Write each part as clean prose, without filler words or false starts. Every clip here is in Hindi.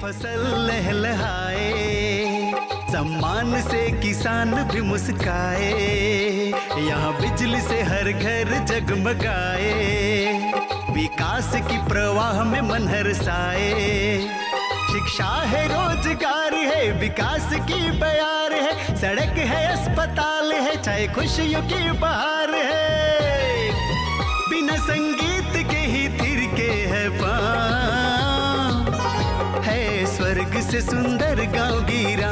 फसल लहलहाए, सम्मान से किसान भी मुस्काए, यहाँ बिजली से हर घर जगमगाए, विकास की प्रवाह में मन हर्षाए। शिक्षा है, रोजगार है, विकास की बयार है, सड़क है, अस्पताल है, चाहे खुशियों की बहार है। बिना संगीत के ही थिरके है पाँव, है स्वर्ग से सुंदर गांव गिरा,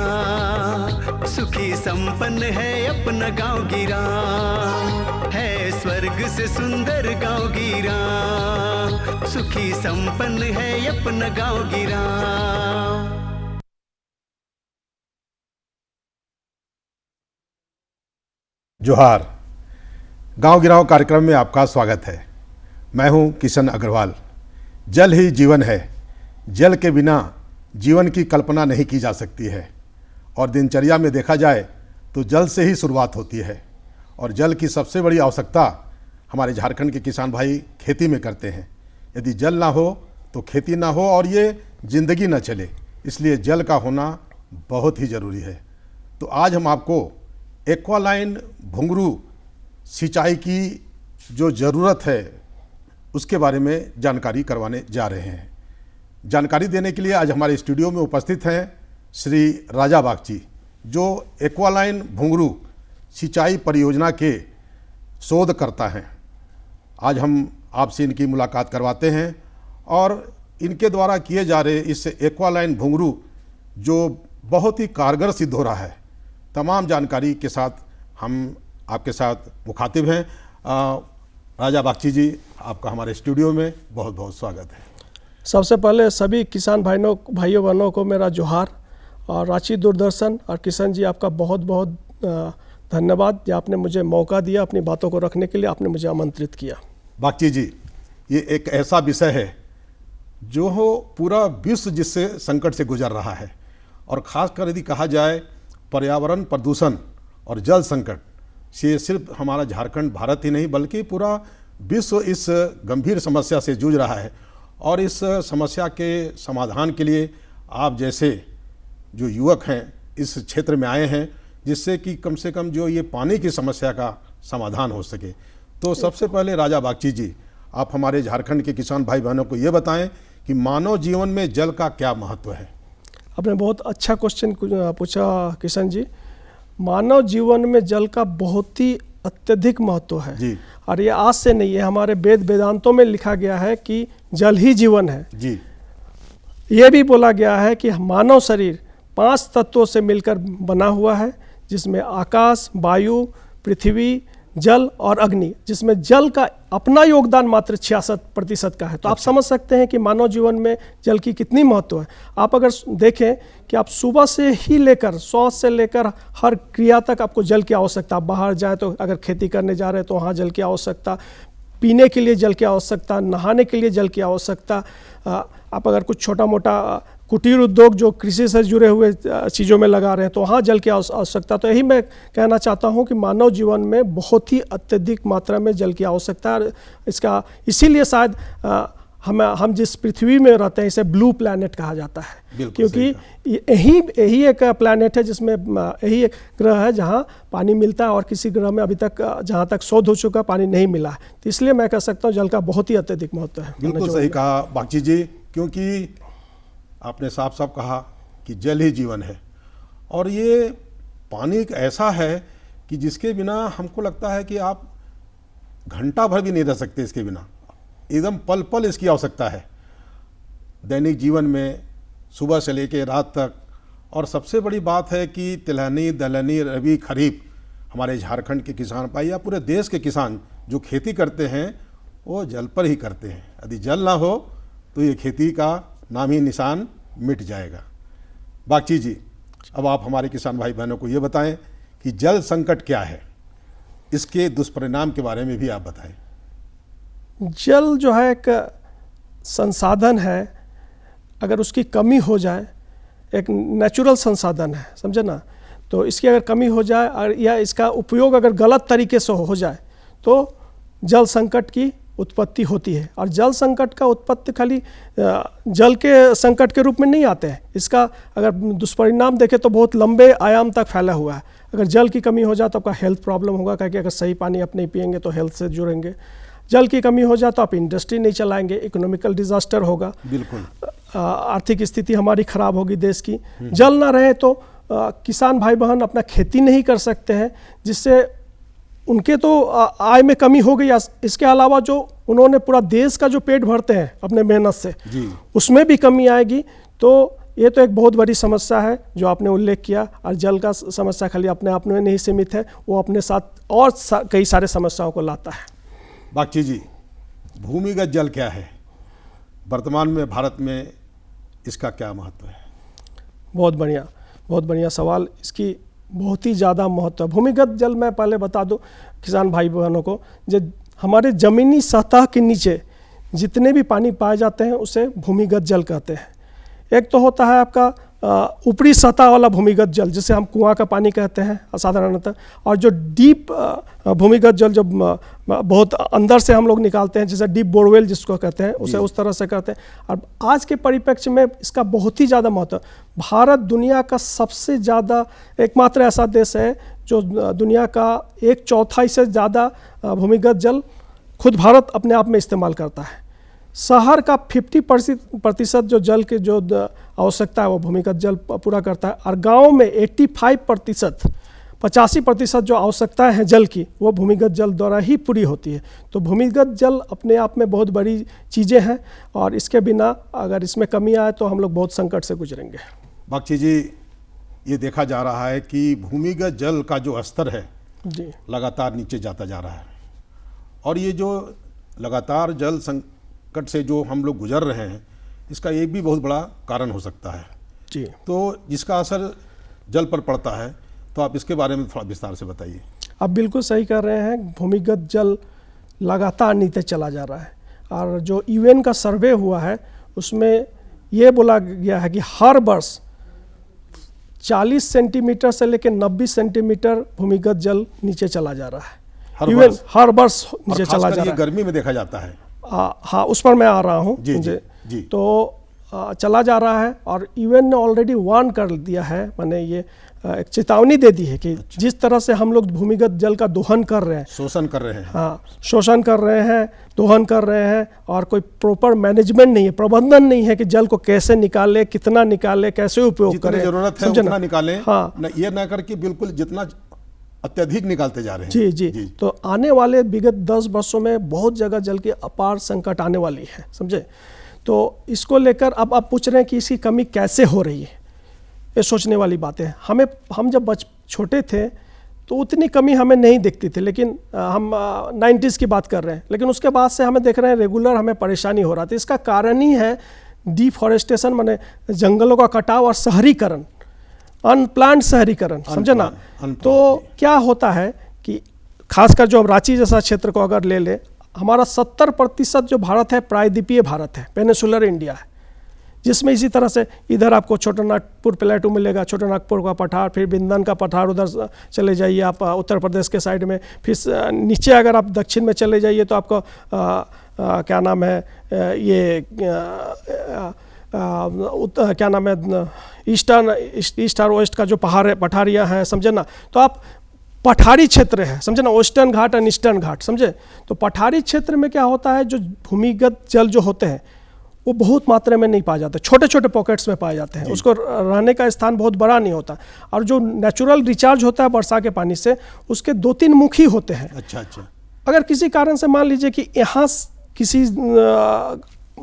सुखी संपन्न है अपना गांव गिरा, है स्वर्ग से सुंदर गांव गिरा, सुखी संपन्न है अपना गांव गिरा। जोहार। गांव गिराओ कार्यक्रम में आपका स्वागत है। मैं हूं किशन अग्रवाल। जल ही जीवन है, जल के बिना जीवन की कल्पना नहीं की जा सकती है, और दिनचर्या में देखा जाए तो जल से ही शुरुआत होती है। और जल की सबसे बड़ी आवश्यकता हमारे झारखंड के किसान भाई खेती में करते हैं। यदि जल ना हो तो खेती ना हो और ये ज़िंदगी ना चले, इसलिए जल का होना बहुत ही ज़रूरी है। तो आज हम आपको एक्वालाइन भुंगरू सिंचाई की जो ज़रूरत है उसके बारे में जानकारी करवाने जा रहे हैं। जानकारी देने के लिए आज हमारे स्टूडियो में उपस्थित हैं श्री राजा बागची, जो एक्वालाइन भुंगरू सिंचाई परियोजना के शोधकर्ता हैं। आज हम आपसे इनकी मुलाकात करवाते हैं और इनके द्वारा किए जा रहे इस एक्वालाइन भुंगरू जो बहुत ही कारगर सिद्ध हो रहा है, तमाम जानकारी के साथ हम आपके साथ मुखातिब हैं। राजा बागची जी, आपका हमारे स्टूडियो में बहुत बहुत स्वागत है। सबसे पहले सभी किसान भाइयों बहनों को मेरा जोहार, और रांची दूरदर्शन और किशन जी आपका बहुत बहुत धन्यवाद कि आपने मुझे मौका दिया, अपनी बातों को रखने के लिए आपने मुझे आमंत्रित किया। बागची जी, ये एक ऐसा विषय है जो हो पूरा विश्व जिससे संकट से गुजर रहा है, और ख़ासकर यदि कहा जाए पर्यावरण प्रदूषण और जल संकट से सिर्फ हमारा झारखंड भारत ही नहीं बल्कि पूरा विश्व इस गंभीर समस्या से जूझ रहा है। और इस समस्या के समाधान के लिए आप जैसे जो युवक हैं इस क्षेत्र में आए हैं, जिससे कि कम से कम जो ये पानी की समस्या का समाधान हो सके। तो सबसे पहले राजा बागची जी, आप हमारे झारखंड के किसान भाई बहनों को ये बताएं कि मानव जीवन में जल का क्या महत्व है। आपने बहुत अच्छा क्वेश्चन पूछा किशन जी। मानव जीवन में जल का बहुत ही अत्यधिक महत्व है जी। और ये आज से नहीं है, हमारे वेद वेदांतों में लिखा गया है कि जल ही जीवन है जी। ये भी बोला गया है कि मानव शरीर 5 तत्वों से मिलकर बना हुआ है, जिसमें आकाश, वायु, पृथ्वी, जल और अग्नि, जिसमें जल का अपना योगदान मात्र 66% का है। तो आप समझ सकते हैं कि मानव जीवन में जल की कितनी महत्व है। आप अगर देखें कि आप सुबह से ही लेकर शौच से लेकर हर क्रिया तक आपको जल की आवश्यकता, बाहर जाए तो अगर खेती करने जा रहे हैं तो वहाँ जल की आवश्यकता, पीने के लिए जल की आवश्यकता, नहाने के लिए जल की आवश्यकता, आप अगर कुछ छोटा मोटा कुटीर उद्योग जो कृषि से जुड़े हुए चीज़ों में लगा रहे हैं तो वहाँ जल की आवश्यकता। तो यही मैं कहना चाहता हूँ कि मानव जीवन में बहुत ही अत्यधिक मात्रा में जल की आवश्यकता है। इसका इसीलिए शायद हम जिस पृथ्वी में रहते हैं इसे ब्लू प्लैनेट कहा जाता है, क्योंकि यही एक प्लैनेट है जिसमें यही एक ग्रह है जहाँ पानी मिलता है, और किसी ग्रह में अभी तक जहाँ तक शोध हो चुका पानी नहीं मिला है। तो इसलिए मैं कह सकता हूँ जल का बहुत ही अत्यधिक महत्व है। बिल्कुल सही कहा बागची जी, क्योंकि आपने साफ साफ कहा कि जल ही जीवन है, और ये पानी एक ऐसा है कि जिसके बिना हमको लगता है कि आप घंटा भर भी नहीं रह सकते इसके बिना, एकदम पल पल इसकी आवश्यकता है दैनिक जीवन में, सुबह से लेकर रात तक। और सबसे बड़ी बात है कि तिलहनी, दलहनी, रबी, खरीफ हमारे झारखंड के किसान भाई या पूरे देश के किसान जो खेती करते हैं वो जल पर ही करते हैं। यदि जल ना हो तो ये खेती का नाम ही निशान मिट जाएगा। बागची जी, अब आप हमारे किसान भाई बहनों को ये बताएं कि जल संकट क्या है, इसके दुष्परिणाम के बारे में भी आप बताएं। जल जो है एक संसाधन है, अगर उसकी कमी हो जाए, एक नेचुरल संसाधन है, समझे ना। तो इसकी अगर कमी हो जाए और या इसका उपयोग अगर गलत तरीके से हो जाए तो जल संकट की उत्पत्ति होती है। और जल संकट का उत्पत्ति खाली जल के संकट के रूप में नहीं आते हैं, इसका अगर दुष्परिणाम देखें तो बहुत लंबे आयाम तक फैला हुआ है। अगर जल की कमी हो जाए तो आपका हेल्थ प्रॉब्लम होगा, क्योंकि अगर सही पानी आप नहीं पिएंगे तो हेल्थ से जुड़ेंगे। जल की कमी हो जाए तो आप इंडस्ट्री नहीं चलाएंगे, इकोनॉमिकल डिजास्टर होगा, बिल्कुल आर्थिक स्थिति हमारी खराब होगी देश की। जल ना रहे तो किसान भाई बहन अपना खेती नहीं कर सकते हैं, जिससे उनके तो आय में कमी हो गई। इसके अलावा जो उन्होंने पूरा देश का जो पेट भरते हैं अपने मेहनत से, उसमें भी कमी आएगी। तो ये तो एक बहुत बड़ी समस्या है जो आपने उल्लेख किया। और जल का समस्या खाली अपने आप में नहीं सीमित है, वो अपने साथ और कई सारे समस्याओं को लाता है। बागची जी, भूमिगत जल क्या है? वर्तमान में भारत में इसका क्या महत्व है? बहुत बढ़िया सवाल। इसकी बहुत ही ज़्यादा महत्व है। भूमिगत जल मैं पहले बता दूं किसान भाई बहनों को, जो हमारे ज़मीनी सतह के नीचे जितने भी पानी पाए जाते हैं उसे भूमिगत जल कहते हैं। एक तो होता है आपका ऊपरी सतह वाला भूमिगत जल, जिसे हम कुआं का पानी कहते हैं साधारणतः, और जो डीप भूमिगत जल जो बहुत अंदर से हम लोग निकालते हैं, जैसे डीप बोरवेल जिसको कहते हैं, उसे उस तरह से करते हैं। और आज के परिप्रेक्ष्य में इसका बहुत ही ज़्यादा महत्व। भारत दुनिया का सबसे ज़्यादा एकमात्र ऐसा देश है जो दुनिया का 1/4 से ज़्यादा भूमिगत जल खुद भारत अपने आप में इस्तेमाल करता है। शहर का 50% जो जल की जो आवश्यकता है वो भूमिगत जल पूरा करता है। और गांव में 85% जो आवश्यकताएं हैं जल की, वो भूमिगत जल द्वारा ही पूरी होती है। तो भूमिगत जल अपने आप में बहुत बड़ी चीज़ें हैं, और इसके बिना अगर इसमें कमी आए तो हम लोग बहुत संकट से गुजरेंगे। बागची जी, ये देखा जा रहा है कि भूमिगत जल का जो स्तर है जी लगातार नीचे जाता जा रहा है, और ये जो लगातार जल संकट से जो हम लोग गुजर रहे हैं, इसका एक भी बहुत बड़ा कारण हो सकता है जी। तो जिसका असर जल पर पड़ता है, तो आप इसके बारे में थोड़ा विस्तार से बताइए। आप बिल्कुल सही कर रहे हैं। भूमिगत जल लगातार नीचे चला जा रहा है, और जो यूएन का सर्वे हुआ है उसमें ये बोला गया है कि हर वर्ष 40 सेंटीमीटर से लेकर 90 सेंटीमीटर भूमिगत जल नीचे चला जा रहा है। हर वर्ष नीचे चला जा रहा है। गर्मी में देखा जाता है। हाँ, उस पर मैं आ रहा हूँ। जी। तो चला जा रहा है, और यूएन ने ऑलरेडी वार्न कर दिया है, मैंने ये एक चेतावनी दे दी है कि जिस तरह से हम लोग भूमिगत जल का दोहन कर रहे हैं, शोषण कर रहे हैं, हाँ शोषण कर रहे हैं, दोहन कर रहे हैं, और कोई प्रॉपर मैनेजमेंट नहीं है, प्रबंधन नहीं है कि जल को कैसे निकाले, कितना निकाले, कैसे उपयोग करें, जरूरत है उतना निकालें। हाँ, ये ना करके बिल्कुल जितना अत्यधिक निकालते जा रहे हैं। जी। तो आने वाले विगत 10 वर्षों में बहुत जगह जल की अपार संकट आने वाली है, समझे। तो इसको लेकर अब आप पूछ रहे हैं कि इसकी कमी कैसे हो रही है, ये सोचने वाली बात है। हम जब छोटे थे तो उतनी कमी हमें नहीं दिखती थी, लेकिन हम 90s की बात कर रहे हैं, लेकिन उसके बाद से हमें देख रहे हैं रेगुलर हमें परेशानी हो रहा था। इसका कारण ही है डिफॉरेस्टेशन, माने जंगलों का कटाव और शहरीकरण, अनप्लान्ड शहरीकरण, समझे ना। तो क्या होता है कि खासकर जो रांची जैसा क्षेत्र को अगर ले ले, हमारा 70% जो भारत है प्रायद्वीपीय भारत है, पेनिसुलर इंडिया है, जिसमें इसी तरह से इधर आपको छोटा नागपुर प्लेटू मिलेगा, छोटा नागपुर का पठार, फिर बिंदन का पठार, उधर चले जाइए आप उत्तर प्रदेश के साइड में, फिर नीचे अगर आप दक्षिण में चले जाइए तो आपको क्या नाम है ये क्या नाम है ईस्ट और वेस्ट का जो पठारियाँ हैं, समझे ना। तो आप पठारी क्षेत्र है, समझे ना, वेस्टर्न घाट और ईस्टर्न घाट, समझे। तो पठारी क्षेत्र में क्या होता है, जो भूमिगत जल जो होते हैं वो बहुत मात्रा में नहीं पाए जाते, छोटे छोटे पॉकेट्स में पाए जाते हैं, उसको रहने का स्थान बहुत बड़ा नहीं होता। और जो नेचुरल रिचार्ज होता है वर्षा के पानी से, उसके 2-3 मुख ही होते हैं। अच्छा। अगर किसी कारण से मान लीजिए कि यहाँ किसी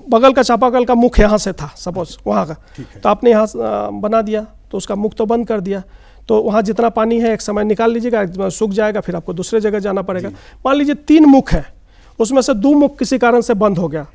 बगल का चापाकल का मुख यहाँ से था, सपोज वहाँ का, तो आपने यहाँ बना दिया तो उसका मुख तो बंद कर दिया, तो वहाँ जितना पानी है एक समय निकाल लीजिएगा, सूख जाएगा, फिर आपको दूसरे जगह जाना पड़ेगा। मान लीजिए 3 मुख है, उसमें से 2 मुख किसी कारण से बंद हो गया,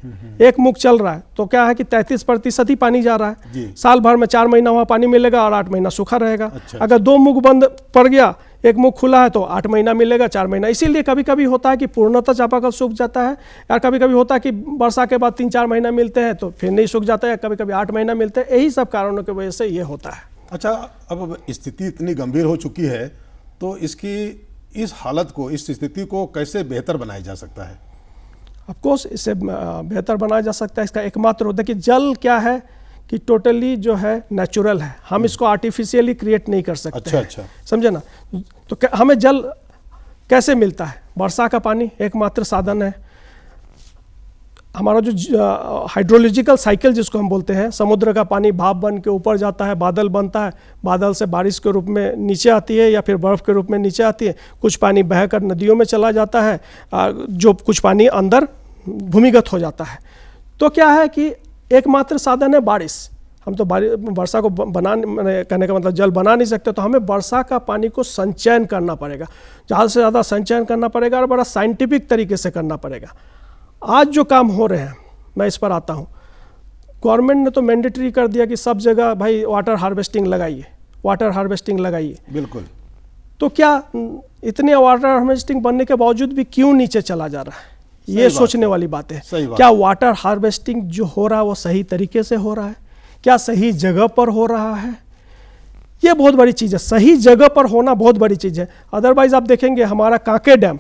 एक मुख चल रहा है, तो क्या है कि 33% ही पानी जा रहा है। साल भर में 4 महीना वहाँ पानी मिलेगा और 8 महीना सूखा रहेगा। अगर 2 मुख बंद पड़ गया, एक मुख खुला है, तो 8 महीना मिलेगा, 4 महीना। इसीलिए कभी कभी होता है कि पूर्णतः चापाकल सूख जाता है, या कभी कभी होता है कि वर्षा के बाद 3-4 महीना मिलते हैं तो फिर नहीं सूख जाता है, कभी कभी 8 महीना मिलते हैं। यही सब कारणों की वजह से ये होता है। अच्छा, अब स्थिति इतनी गंभीर हो चुकी है, तो इस हालत को, इस स्थिति को कैसे बेहतर बनाया जा सकता है? ऑफकोर्स इससे बेहतर बनाया जा सकता है। इसका एकमात्र देखिए जल क्या है कि टोटली जो है नेचुरल है, हम इसको आर्टिफिशियली क्रिएट नहीं कर सकते। अच्छा। समझे ना। तो हमें जल कैसे मिलता है? वर्षा का पानी एकमात्र साधन है। हमारा जो हाइड्रोलॉजिकल साइकिल जिसको हम बोलते हैं, समुद्र का पानी भाप बन के ऊपर जाता है, बादल बनता है, बादल से बारिश के रूप में नीचे आती है या फिर बर्फ़ के रूप में नीचे आती है, कुछ पानी बहकर नदियों में चला जाता है, जो कुछ पानी अंदर भूमिगत हो जाता है। तो क्या है कि एकमात्र साधन है बारिश। हम तो वर्षा को कहने का मतलब जल बना नहीं सकते, तो हमें वर्षा का पानी को संचयन करना पड़ेगा, ज़्यादा से ज़्यादा संचयन करना पड़ेगा और बड़ा साइंटिफिक तरीके से करना पड़ेगा। आज जो काम हो रहे हैं, मैं इस पर आता हूँ, गवर्नमेंट ने तो मैंडेटरी कर दिया कि सब जगह भाई वाटर हार्वेस्टिंग लगाइए, वाटर हार्वेस्टिंग लगाइए। बिल्कुल। तो क्या इतने वाटर हार्वेस्टिंग बनने के बावजूद भी क्यों नीचे चला जा रहा है? ये सोचने वाली बात है। क्या वाटर हार्वेस्टिंग जो हो रहा है वो सही तरीके से हो रहा है? क्या सही जगह पर हो रहा है? ये बहुत बड़ी चीज़ है। सही जगह पर होना बहुत बड़ी चीज़ है। अदरवाइज आप देखेंगे हमारा कांके डैम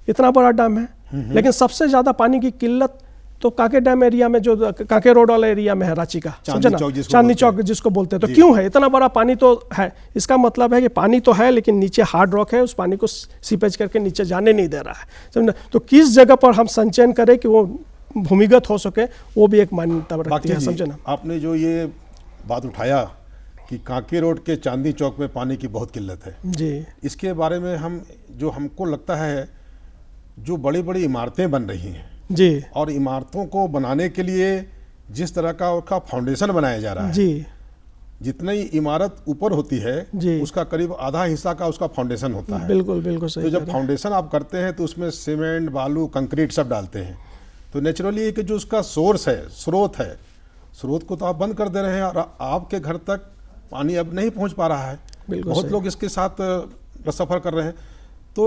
इतना बड़ा डैम है, लेकिन सबसे ज़्यादा पानी की किल्लत तो कांके डैम एरिया में, जो कांके रोड वाला एरिया में है, रांची का, समझे ना, चांदनी चौक जिसको बोलते हैं। तो क्यों है? इतना बड़ा पानी तो है, इसका मतलब है कि पानी तो है लेकिन नीचे हार्ड रॉक है, उस पानी को सीपेज करके नीचे जाने नहीं दे रहा है, समझे। तो किस जगह पर हम संचयन करें कि वो भूमिगत हो सके, वो भी एक मान्यता रखती है, समझे ना। आपने जो ये बात उठाया कि कांके रोड के चांदनी चौक में पानी की बहुत किल्लत है जी, इसके बारे में हमको लगता है जो बड़ी बड़ी इमारतें बन रही हैं जी, और इमारतों को बनाने के लिए जिस तरह का उसका फाउंडेशन बनाया जा रहा है जी, जितनी इमारत ऊपर होती है जी, उसका करीब आधा हिस्सा का उसका फाउंडेशन होता है। बिल्कुल बिल्कुल सही। तो जब फाउंडेशन आप करते हैं तो उसमें सीमेंट, बालू, कंक्रीट सब डालते हैं, तो नेचुरली कि जो उसका सोर्स है, स्रोत को तो आप बंद कर दे रहे हैं और आपके घर तक पानी अब नहीं पहुंच पा रहा है। बहुत लोग इसके साथ सफ़र कर रहे हैं। तो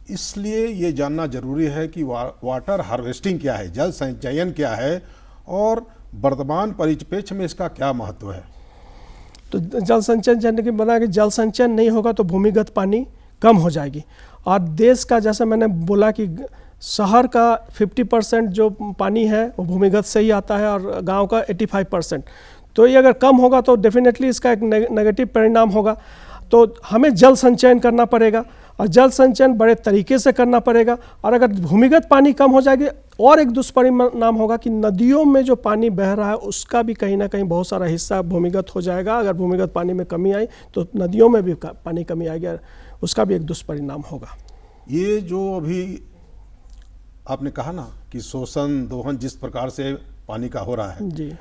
इसलिए ये जानना जरूरी है कि वाटर हार्वेस्टिंग क्या है, जल संचयन क्या है और वर्तमान परिप्रेक्ष्य में इसका क्या महत्व है। तो जल संचयन जानने के बना कि जल संचयन नहीं होगा तो भूमिगत पानी कम हो जाएगी। और देश का, जैसे मैंने बोला कि शहर का 50% जो पानी है वो भूमिगत से ही आता है और गांव का 85%। तो ये अगर कम होगा तो डेफिनेटली इसका एक नेगेटिव परिणाम होगा। तो हमें जल संचयन करना पड़ेगा और जल संचयन बड़े तरीके से करना पड़ेगा। और अगर भूमिगत पानी कम हो जाएगी और एक दुष्परिणाम होगा कि नदियों में जो पानी बह रहा है उसका भी कहीं ना कहीं बहुत सारा हिस्सा भूमिगत हो जाएगा। अगर भूमिगत पानी में कमी आई तो नदियों में भी पानी कमी आएगी, उसका भी एक दुष्परिणाम होगा। ये जो अभी आपने कहा ना कि शोषण दोहन जिस प्रकार से पानी का हो रहा है जी,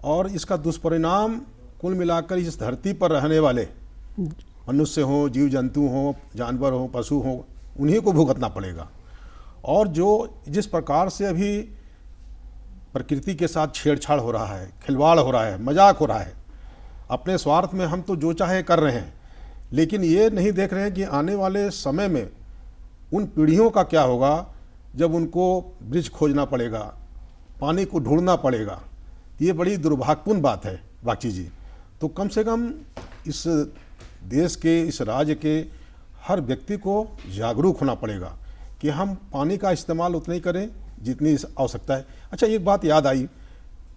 और इसका दुष्परिणाम कुल मिलाकर इस धरती पर रहने वाले मनुष्य हो, जीव जंतु हो, जानवर हो, पशु हो, उन्हीं को भुगतना पड़ेगा। और जो जिस प्रकार से अभी प्रकृति के साथ छेड़छाड़ हो रहा है, खिलवाड़ हो रहा है, मजाक हो रहा है, अपने स्वार्थ में हम तो जो चाहे कर रहे हैं, लेकिन ये नहीं देख रहे हैं कि आने वाले समय में उन पीढ़ियों का क्या होगा जब उनको ब्रिज खोजना पड़ेगा, पानी को ढूंढना पड़ेगा। ये बड़ी दुर्भाग्यपूर्ण बात है बागची जी। तो कम से कम इस देश के, इस राज्य के हर व्यक्ति को जागरूक होना पड़ेगा कि हम पानी का इस्तेमाल उतना ही करें जितनी आवश्यकता है। अच्छा, एक बात याद आई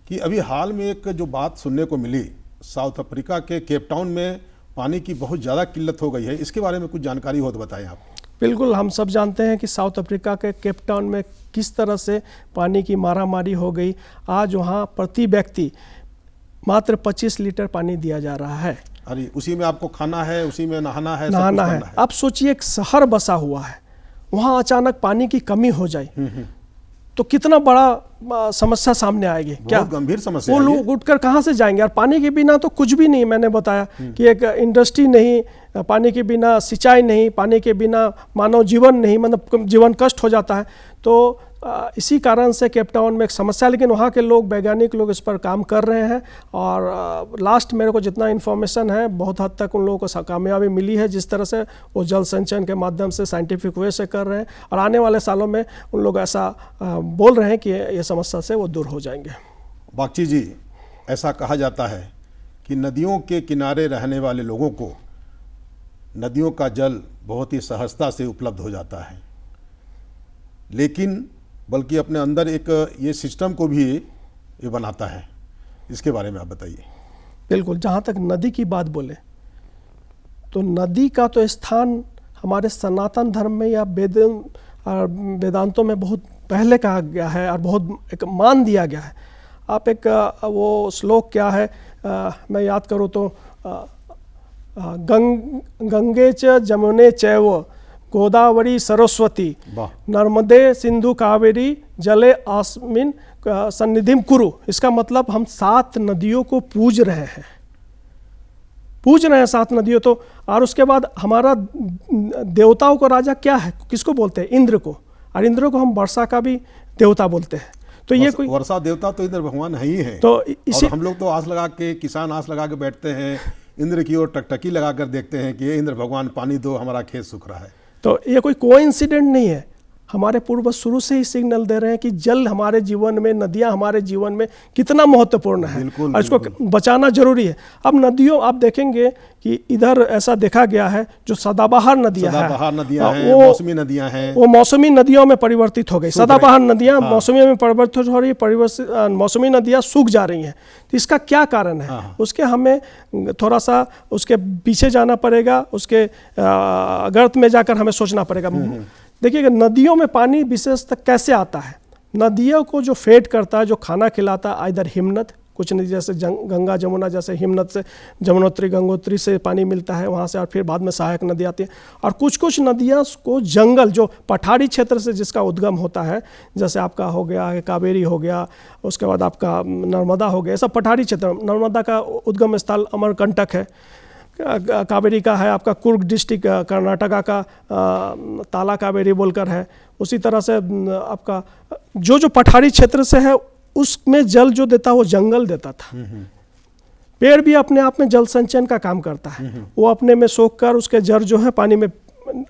कि अभी हाल में एक जो बात सुनने को मिली, साउथ अफ्रीका के केप टाउन में पानी की बहुत ज़्यादा किल्लत हो गई है, इसके बारे में कुछ जानकारी हो तो बताएं आप। बिल्कुल, हम सब जानते हैं कि साउथ अफ्रीका के केप टाउन में किस तरह से पानी की मारामारी हो गई। आज वहाँ प्रति व्यक्ति मात्र 25 लीटर पानी दिया जा रहा है। अरे उसी में आपको खाना है, उसी में नहाना है। अब सोचिए एक शहर बसा हुआ है, वहाँ अचानक पानी की कमी हो जाए तो कितना बड़ा समस्या सामने आएगी। क्या गंभीर समस्या। वो लोग उठकर कहाँ से जाएंगे? और पानी के बिना तो कुछ भी नहीं। मैंने बताया कि एक इंडस्ट्री नहीं, पानी के बिना सिंचाई नहीं, पानी के बिना मानव जीवन नहीं, मतलब जीवन कष्ट हो जाता है। तो इसी कारण से केप टाउन में एक समस्या, लेकिन वहाँ के लोग, वैज्ञानिक लोग इस पर काम कर रहे हैं। और लास्ट मेरे को जितना इन्फॉर्मेशन है, बहुत हद तक उन लोगों को कामयाबी मिली है जिस तरह से वो जल संचयन के माध्यम से साइंटिफिक वे से कर रहे हैं। और आने वाले सालों में उन लोग ऐसा बोल रहे हैं कि ये समस्या से वो दूर हो जाएंगे। बागची जी, ऐसा कहा जाता है कि नदियों के किनारे रहने वाले लोगों को नदियों का जल बहुत ही सहजता से उपलब्ध हो जाता है, लेकिन बल्कि अपने अंदर एक ये सिस्टम को भी ये बनाता है। इसके बारे में आप बताइए। बिल्कुल, जहाँ तक नदी की बात बोले तो नदी का तो स्थान हमारे सनातन धर्म में या वेदांतों में बहुत पहले कहा गया है और बहुत एक मान दिया गया है। आप एक वो श्लोक क्या है, मैं याद करूँ तो गंगे च जमुने चैव गोदावरी सरस्वती नर्मदे सिंधु कावेरी जले आस्मिन सन्निधिम कुरु। इसका मतलब हम 7 नदियों को पूज रहे हैं 7 नदियों। तो और उसके बाद हमारा देवताओं को राजा क्या है, किसको बोलते हैं? इंद्र को। और इंद्र को हम वर्षा का भी देवता बोलते हैं। तो ये कोई वर्षा देवता तो इंद्र भगवान है ही है। तो इसी हम लोग तो आस लगा के, किसान आस लगा के बैठते हैं इंद्र की ओर, टकटकी लगा कर देखते हैं कि ये इंद्र भगवान पानी दो, हमारा खेत सूख रहा है। तो ये कोई कोइंसिडेंट नहीं है। हमारे पूर्वज शुरू से ही सिग्नल दे रहे हैं कि जल हमारे जीवन में, नदियां हमारे जीवन में कितना महत्वपूर्ण है और इसको बचाना जरूरी है। अब नदियों आप देखेंगे कि इधर ऐसा देखा गया है जो सदाबहार नदियां हैं, मौसमी नदियां हैं, वो मौसमी नदियों में परिवर्तित हो गई। सदाबहार नदियां मौसमी में परिवर्तित हो रही है, मौसमी नदियां सूख जा रही हैं। तो इसका क्या कारण है? उसके हमें थोड़ा सा उसके पीछे जाना पड़ेगा, उसके गर्त में जाकर हमें सोचना पड़ेगा। देखिएगा नदियों में पानी विशेषतः कैसे आता है। नदियों को जो फेड करता है, जो खाना खिलाता है, इधर हिमनद, कुछ नदी जैसे गंगा जमुना, जैसे हिमनद से जमुनोत्री गंगोत्री से पानी मिलता है वहाँ से, और फिर बाद में सहायक नदी आती है। और कुछ नदियाँ को जंगल, जो पठारी क्षेत्र से जिसका उद्गम होता है, जैसे आपका हो गया कावेरी हो गया, उसके बाद आपका नर्मदा हो गया, सब पठारी क्षेत्र। नर्मदा का उद्गम स्थल अमरकंटक है, कावेरी का है आपका कुर्ग डिस्ट्रिक्ट कर्नाटका का ताला कावेरी बोलकर है। उसी तरह से आपका जो पठारी क्षेत्र से है उसमें जल जो देता वो जंगल देता था। पेड़ भी अपने आप में जल संचयन का काम करता है, वो अपने में सोख कर उसके जड़ जो है पानी में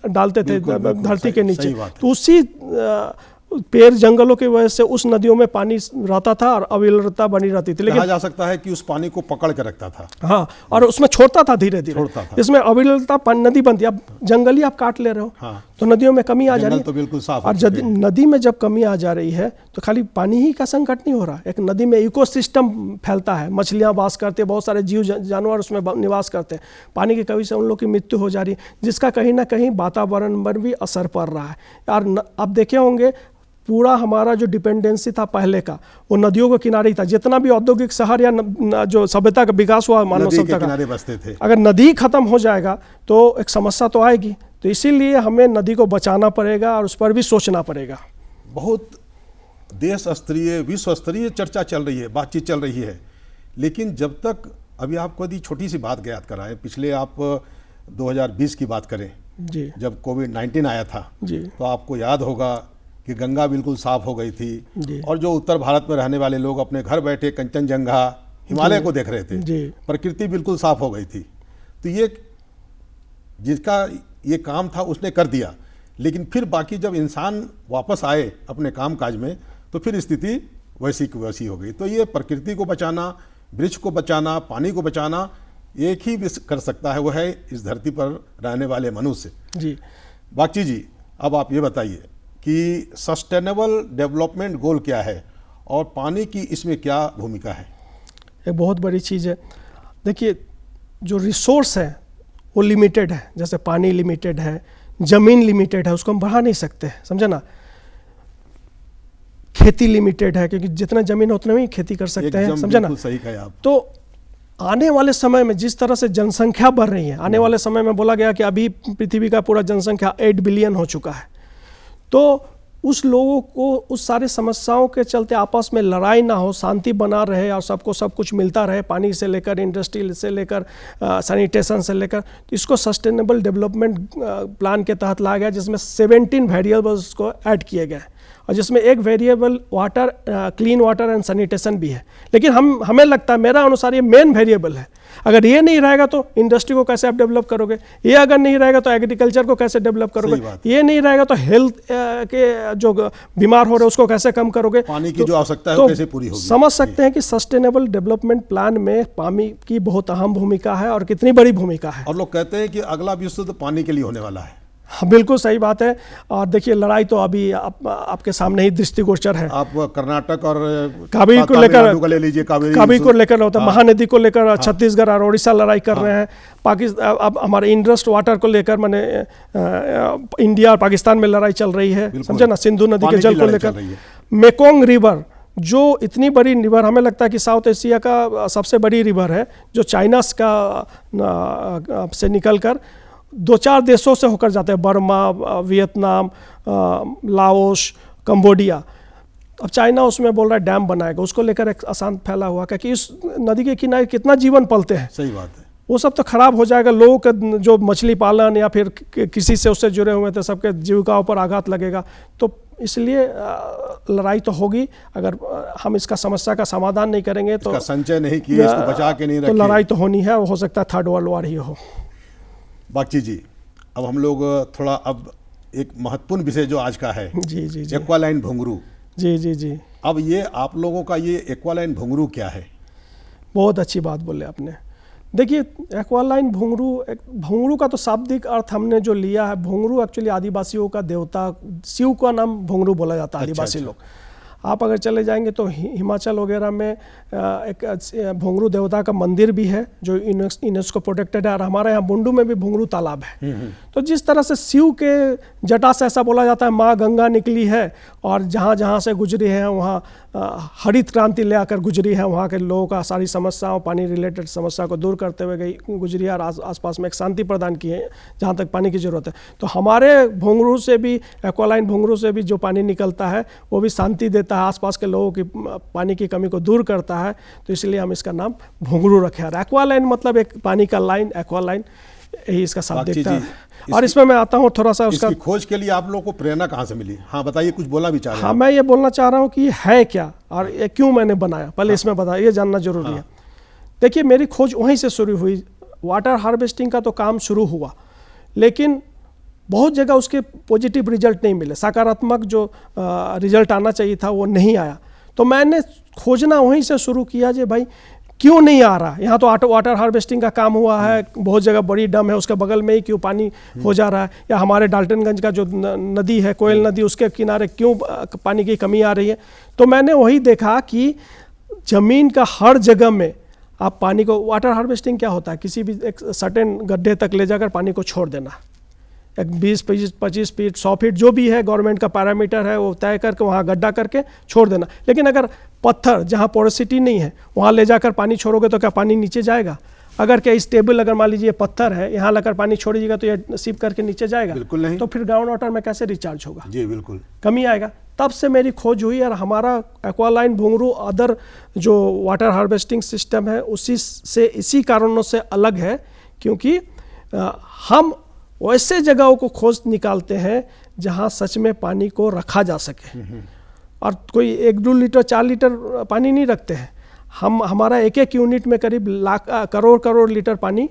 डालते थे धरती के नीचे। तो उसी पेड़ जंगलों की वजह से उस नदियों में पानी रहता था और अविरलता बनी रहती थी। लेकिन कहा जा सकता है कि उस पानी को पकड़ के रखता था। हाँ, और उसमें छोड़ता था धीरे धीरे, इसमें अविरलता नदी बनती। अब जंगल ही आप काट ले रहे हो, हाँ, तो नदियों में कमी आ जा रही है। तो बिल्कुल साफ। और नदी में जब कमी आ जा रही है तो खाली पानी ही का संकट नहीं हो रहा, एक नदी में इकोसिस्टम फैलता है, मछलियाँ वास करते हैं, बहुत सारे जीव जानवर उसमें निवास करते हैं। पानी की कमी से उन लोग की मृत्यु हो जा रही है, जिसका कहीं ना कहीं वातावरण पर भी असर पड़ रहा है। और आप देखे होंगे पूरा हमारा जो डिपेंडेंसी था पहले का, वो नदियों के किनारे ही था। जितना भी औद्योगिक शहर या जो सभ्यता का विकास हुआ मानव सभ्यता का, बसते थे। अगर नदी खत्म हो जाएगा तो एक समस्या तो आएगी। तो इसीलिए हमें नदी को बचाना पड़ेगा और उस पर भी सोचना पड़ेगा। बहुत देश स्तरीय, विश्व स्तरीय चर्चा चल रही है, बातचीत चल रही है। लेकिन जब तक, अभी आपको यदि छोटी सी बात याद कराएं, पिछले आप 2020 की बात करें जी, जब कोविड-19 आया था जी, तो आपको याद होगा कि गंगा बिल्कुल साफ हो गई थी और जो उत्तर भारत में रहने वाले लोग अपने घर बैठे कंचनजंगा, हिमालय को देख रहे थे। प्रकृति बिल्कुल साफ हो गई थी। तो ये जिसका ये काम था उसने कर दिया। लेकिन फिर बाकी जब इंसान वापस आए अपने काम काज में तो फिर स्थिति वैसी की वैसी हो गई। तो ये प्रकृति को बचाना, वृक्ष को बचाना, पानी को बचाना एक ही कर सकता है, वो है इस धरती पर रहने वाले मनुष्य जी। बागची जी, अब आप ये बताइए कि सस्टेनेबल डेवलपमेंट गोल क्या है और पानी की इसमें क्या भूमिका है? एक बहुत बड़ी चीज़ है। देखिए, जो रिसोर्स है वो लिमिटेड है, जैसे पानी लिमिटेड है, ज़मीन लिमिटेड है, उसको हम बढ़ा नहीं सकते, समझे ना। खेती लिमिटेड है, क्योंकि जितना ज़मीन है उतना ही खेती कर सकते हैं, समझे ना। सही कहा आप। तो आने वाले समय में जिस तरह से जनसंख्या बढ़ रही है, आने वाले समय में बोला गया कि अभी पृथ्वी का पूरा जनसंख्या 8 बिलियन हो चुका है। तो उस लोगों को उस सारी समस्याओं के चलते आपस में लड़ाई ना हो, शांति बना रहे और सबको सब कुछ मिलता रहे, पानी से लेकर इंडस्ट्री से लेकर सैनिटेशन से लेकर। तो इसको सस्टेनेबल डेवलपमेंट प्लान के तहत लाया गया, जिसमें 17 वेरिएबल्स को ऐड किए गए और जिसमें एक variable water, clean water and sanitation भी है। लेकिन हमें लगता है, मेरा अनुसार ये मेन वेरिएबल है। अगर ये नहीं रहेगा तो इंडस्ट्री को कैसे आप डेवलप करोगे, ये अगर नहीं रहेगा तो एग्रीकल्चर को कैसे डेवलप करोगे, ये नहीं रहेगा तो हेल्थ के जो बीमार हो रहे हैं उसको कैसे कम करोगे, पानी की जो आवश्यकता है वो कैसे पूरी होगी। समझ सकते हैं कि सस्टेनेबल डेवलपमेंट प्लान में पानी की बहुत अहम भूमिका है और कितनी बड़ी भूमिका है। और लोग कहते हैं कि अगला विश्व तो पानी के लिए होने वाला है। हाँ, बिल्कुल सही बात है। और देखिए लड़ाई तो अभी आपके सामने ही दृष्टिगोचर है। आप कर्नाटक और कावेरी को लेकर ले लीजिए, कावेरी को लेकर होता है, महानदी को लेकर छत्तीसगढ़ और उड़ीसा लड़ाई कर रहे हैं। पाकिस्तान अब हमारे इंडस्ट वाटर को लेकर माने इंडिया और पाकिस्तान में लड़ाई चल रही है, समझे ना, सिंधु नदी के जल को लेकर। मेकोंग रिवर जो इतनी बड़ी रिवर, हमें लगता है कि साउथ एशिया का सबसे बड़ी रिवर है, जो चाइना का से निकलकर 2-4 देशों से होकर जाते हैं, बर्मा, वियतनाम, लाओस, कंबोडिया। अब चाइना उसमें बोल रहा है डैम बनाएगा, उसको लेकर एक आसान फैला हुआ, क्योंकि इस नदी के किनारे कितना जीवन पलते हैं। सही बात है। वो सब तो खराब हो जाएगा, लोगों का जो मछली पालन या फिर किसी से उससे जुड़े हुए थे सबके जीविकाओं पर आघात लगेगा। तो इसलिए लड़ाई तो होगी, अगर हम इसका समस्या का समाधान नहीं करेंगे तो, संचय नहीं किए, इसको बचा के नहीं रखे, तो लड़ाई तो होनी है, हो सकता है थर्ड वर्ल्ड वॉर ही हो। बागची जी, अब हम लोग थोड़ा अब एक महत्वपूर्ण विषय जो आज का है, जी जी जी, एक्वालाइन भंगुरू। जी जी जी। अब ये आप लोगों का ये एक्वालाइन भंगुरू क्या है? बहुत अच्छी बात बोले आपने। देखिए एक्वालाइन भंगुरू का तो शाब्दिक अर्थ हमने जो लिया है, भंगुरू एक्चुअली आदिवासियों का देवता शिव का नाम भंगुरू बोला जाता है। आदिवासी लोग, आप अगर चले जाएंगे तो हिमाचल वगैरह में एक भंगुरू देवता का मंदिर भी है जो यूनेस्को प्रोटेक्टेड है, और हमारे यहाँ बुंडू में भी भंगुरू तालाब है। तो जिस तरह से शिव के जटा से ऐसा बोला जाता है माँ गंगा निकली है, और जहाँ जहाँ से गुजरी है वहाँ हरित क्रांति ले आकर गुजरी है, वहाँ के लोगों का सारी समस्याओं, पानी रिलेटेड समस्या को दूर करते हुए गई गुजरी है, और आसपास में एक शांति प्रदान की है जहाँ तक पानी की ज़रूरत है। तो हमारे भंगुरू से भी, एक्वालाइन भंगुरू से भी जो पानी निकलता है वो भी शांति देता है, आसपास के लोगों की पानी की कमी को दूर करता है। तो इसलिए हम इसका नाम भंगुरू रखे हैं। एक्वालाइन मतलब एक पानी का लाइन, एक्वालाइन, यही इसका शाब्दिकता है। और इसमें मैं आता हूँ थोड़ा सा उसका खोज के लिए आप लोगों को प्रेरणा कहाँ से मिली? हाँ बताइए, कुछ बोलना भी चाह रहे हैं? हाँ, मैं ये बोलना चाह रहा हूँ कि है क्या और ये क्यों मैंने बनाया, पहले इसमें बताया, ये जानना जरूरी है। देखिए मेरी खोज वहीं से शुरू हुई। वाटर हार्वेस्टिंग का तो काम शुरू हुआ, लेकिन बहुत जगह उसके पॉजिटिव रिजल्ट नहीं मिले, सकारात्मक जो रिजल्ट आना चाहिए था वो नहीं आया। तो मैंने खोजना वहीं से शुरू किया कि भाई क्यों नहीं आ रहा। यहाँ तो वाटर हार्वेस्टिंग का काम हुआ है, बहुत जगह बड़ी डैम है, उसके बगल में ही क्यों पानी हो जा रहा है, या हमारे डाल्टनगंज का जो नदी है, कोयल नदी, उसके किनारे क्यों पानी की कमी आ रही है। तो मैंने वही देखा कि ज़मीन का हर जगह में आप पानी को, वाटर हार्वेस्टिंग क्या होता है, किसी भी एक सर्टेन गड्ढे तक ले जाकर पानी को छोड़ देना, एक 20-25 फीट 100 फीट जो भी है गवर्नमेंट का पैरामीटर है वो तय करके वहाँ गड्ढा करके छोड़ देना। लेकिन अगर पत्थर जहाँ पोरोसिटी नहीं है वहाँ ले जाकर पानी छोड़ोगे तो क्या पानी नीचे जाएगा? अगर क्या स्टेबल, अगर मान लीजिए पत्थर है, यहाँ लाकर पानी छोड़िएगा तो ये सीप करके नीचे जाएगा? बिल्कुल नहीं। तो फिर ग्राउंड वाटर में कैसे रिचार्ज होगा? जी बिल्कुल, कमी आएगा। तब से मेरी खोज हुई, और हमारा एक्वालाइन भंगुरू अदर जो वाटर हार्वेस्टिंग सिस्टम है उसी से, इसी कारणों से अलग है, क्योंकि हम वैसे जगहों को खोज निकालते हैं जहां सच में पानी को रखा जा सके। और कोई 1-2 लीटर 4 लीटर पानी नहीं रखते हैं हम। हमारा एक यूनिट में करीब करोड़ लीटर पानी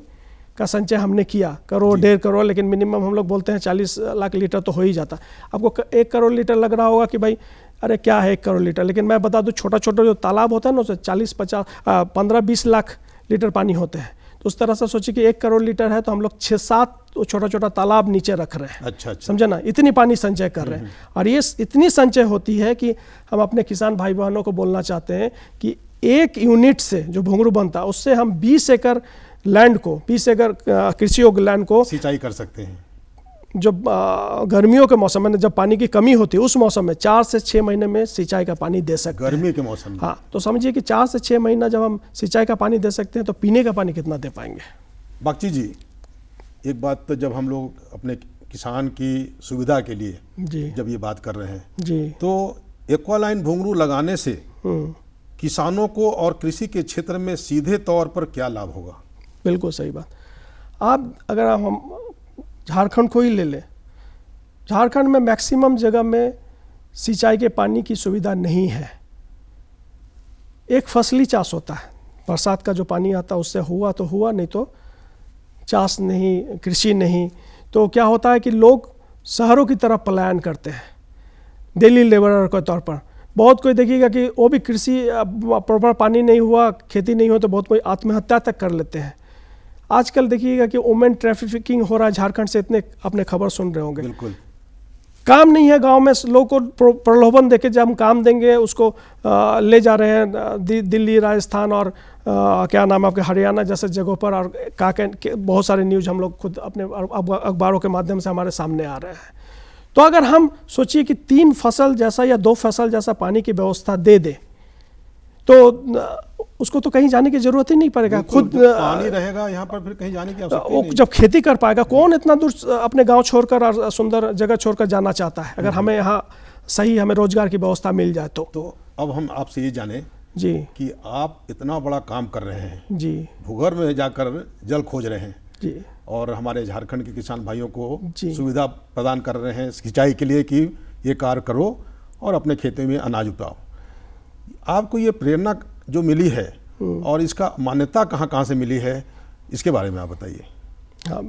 का संचय हमने किया, करोड़ 1.5 करोड़, लेकिन मिनिमम हम लोग बोलते हैं 40 लाख लीटर तो हो ही जाता। आपको 1 करोड़ लीटर लग रहा होगा कि भाई अरे क्या है 1 करोड़ लीटर, लेकिन मैं बता दूं छोटा छोटा जो तालाब होता है ना उससे 15-20 लाख लीटर पानी होते हैं। तो उस तरह से सोचिए कि 1 करोड़ लीटर है तो हम लोग 6-7 छोटा छोटा तालाब नीचे रख रहे हैं। अच्छा। समझे ना, इतनी पानी संचय कर रहे हैं। और ये इतनी संचय होती है कि हम अपने किसान भाई बहनों को बोलना चाहते हैं कि 1 यूनिट से जो भंगुरू बनता है उससे हम 20 एकड़ लैंड को, 20 एकड़ कृषि योग्य लैंड को सिंचाई कर सकते हैं। जब गर्मियों के मौसम में, जब पानी की कमी होती है उस मौसम में 4 से 6 महीने में सिंचाई का पानी दे सकते हैं। गर्मी के मौसम में? हाँ, तो समझिए कि 4 से 6 महीना जब हम सिंचाई का पानी दे सकते हैं तो पीने का पानी कितना दे पाएंगे? बागची जी, एक बात तो जब हम लोग अपने किसान की सुविधा के लिए जी जब ये बात कर रहे हैं जी, तो एक्वालाइन भंगुरू लगाने से किसानों को और कृषि के क्षेत्र में सीधे तौर पर क्या लाभ होगा? बिल्कुल सही बात। आप अगर हम झारखंड को ही ले लें, झारखंड में मैक्सिमम जगह में सिंचाई के पानी की सुविधा नहीं है। एक फसली चाष होता है, बरसात का जो पानी आता है उससे हुआ तो हुआ, नहीं तो चाष नहीं, कृषि नहीं। तो क्या होता है कि लोग शहरों की तरफ पलायन करते हैं डेली लेबरर के तौर पर। बहुत कोई देखिएगा कि वो भी कृषि प्रॉपर पानी नहीं हुआ, खेती नहीं हुआ तो बहुत कोई आत्महत्या तक कर लेते हैं। आजकल देखिएगा कि वुमेन ट्रैफिकिंग हो रहा है झारखंड से, इतने अपने खबर सुन रहे होंगे। बिल्कुल। काम नहीं है गांव में, लोग को प्रलोभन देके जब हम काम देंगे उसको ले जा रहे हैं दिल्ली, राजस्थान और क्या नाम है आपके हरियाणा जैसे जगहों पर, और बहुत सारे न्यूज़ हम लोग खुद अपने अखबारों के माध्यम से हमारे सामने आ रहे हैं। तो अगर हम सोचिए कि 3 फसल जैसा या 2 फसल जैसा पानी की व्यवस्था दे दे तो उसको तो कहीं जाने की जरूरत ही नहीं पड़ेगा, खुद पानी रहेगा यहाँ पर, फिर कहीं जाने की आवश्यकता नहीं। जब खेती कर पाएगा, कौन इतना दूर अपने गांव छोड़कर और सुंदर जगह छोड़कर जाना चाहता है, अगर हमें यहाँ सही हमें रोजगार की व्यवस्था मिल जाए तो अब हम आपसे ये जाने जी कि आप इतना बड़ा काम कर रहे हैं जी, भूगर्भ में जाकर जल खोज रहे हैं जी, और हमारे झारखंड के किसान भाइयों को जी, सुविधा प्रदान कर रहे हैं सिंचाई के लिए कि ये कार्य करो और अपने खेतों में अनाज उगाओ। आपको ये प्रेरणा जो मिली है और इसका मान्यता कहाँ कहाँ से मिली है, इसके बारे में आप बताइए। हाँ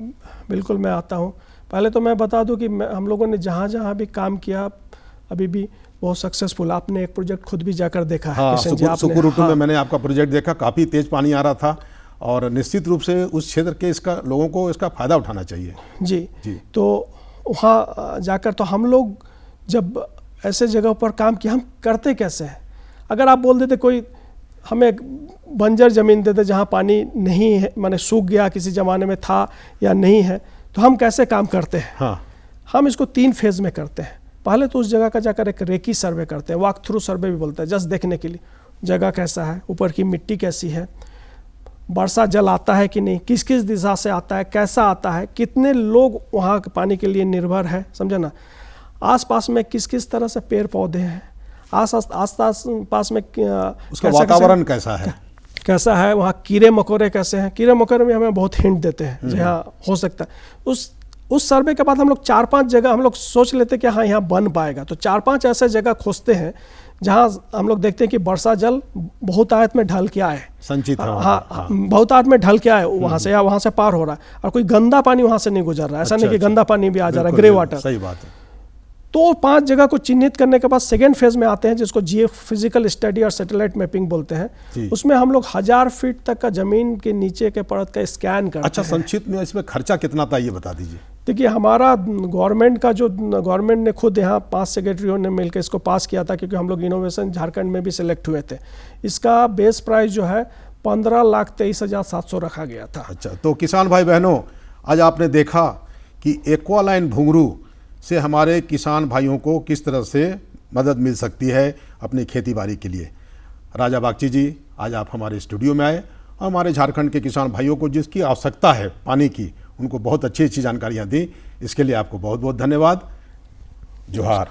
बिल्कुल, मैं आता हूँ। पहले तो मैं बता दूँ कि हम लोगों ने जहाँ जहाँ भी काम किया अभी भी बहुत सक्सेसफुल। आपने एक प्रोजेक्ट खुद भी जाकर देखा है। हाँ, सुकुरुटु में मैंने आपका प्रोजेक्ट देखा, काफ़ी तेज पानी आ रहा था और निश्चित रूप से उस क्षेत्र के इसका लोगों को इसका फ़ायदा उठाना चाहिए। जी जी, तो वहाँ जाकर तो हम लोग जब ऐसे जगह पर काम किया, हम करते कैसे हैं? अगर आप बोल देते कोई हमें बंजर ज़मीन दे दे जहाँ पानी नहीं है, माने सूख गया, किसी ज़माने में था या नहीं है, तो हम कैसे काम करते हैं? हाँ, हम इसको 3 फेज़ में करते हैं। पहले तो उस जगह का जाकर एक रेकी सर्वे करते हैं, वॉक थ्रू सर्वे भी बोलते हैं, जस्ट देखने के लिए जगह कैसा है, ऊपर की मिट्टी कैसी है, वर्षा जल आता है कि नहीं, किस किस दिशा से आता है, कैसा आता है, कितने लोग वहाँ के पानी के लिए निर्भर है, समझे ना, आसपास में किस किस तरह से पेड़ पौधे हैं, आस पास में उसका वातावरण कैसा है, वहाँ कीड़े मकोड़े कैसे हैं। कीड़े मकोड़े में हमें बहुत हिंट देते हैं जहाँ हो सकता है। उस सर्वे के बाद हम लोग 4-5 जगह हम लोग सोच लेते हैं कि हाँ यहाँ बन पाएगा, तो 4-5 ऐसे जगह खोजते हैं जहाँ हम लोग देखते हैं कि वर्षा जल बहुतायत में ढल के आए, संचित, हाँ बहुतायत में ढल के आए वहाँ से, या वहाँ से पार हो रहा है और कोई गंदा पानी वहाँ से नहीं गुजर रहा है। ऐसा नहीं कि गंदा पानी भी आ जा रहा है, ग्रे वाटर। सही बात है। तो 5 जगह को चिन्हित करने के बाद सेकेंड फेज में आते हैं जिसको जियोफिजिकल स्टडी और सैटेलाइट मैपिंग बोलते हैं। उसमें हम लोग 1000 फीट तक का जमीन के नीचे के परत का स्कैन करते हैं। अच्छा, संक्षिप्त में इसमें खर्चा कितना था ये बता दीजिए। देखिए, हमारा गवर्नमेंट ने खुद यहाँ 5 सेक्रेटरियों ने मिलकर इसको पास किया था, क्योंकि हम लोग इनोवेशन झारखंड में भी सिलेक्ट हुए थे। इसका बेस प्राइस जो है 15,23,700 रखा गया था। अच्छा, तो किसान भाई बहनों, आज आपने देखा कि एक्वालाइन घुंघरू से हमारे किसान भाइयों को किस तरह से मदद मिल सकती है अपनी खेती बाड़ी के लिए। राजा बागची जी, आज आप हमारे स्टूडियो में आए और हमारे झारखंड के किसान भाइयों को जिसकी आवश्यकता है पानी की, उनको बहुत अच्छी अच्छी जानकारियाँ दी। इसके लिए आपको बहुत बहुत धन्यवाद। जोहार।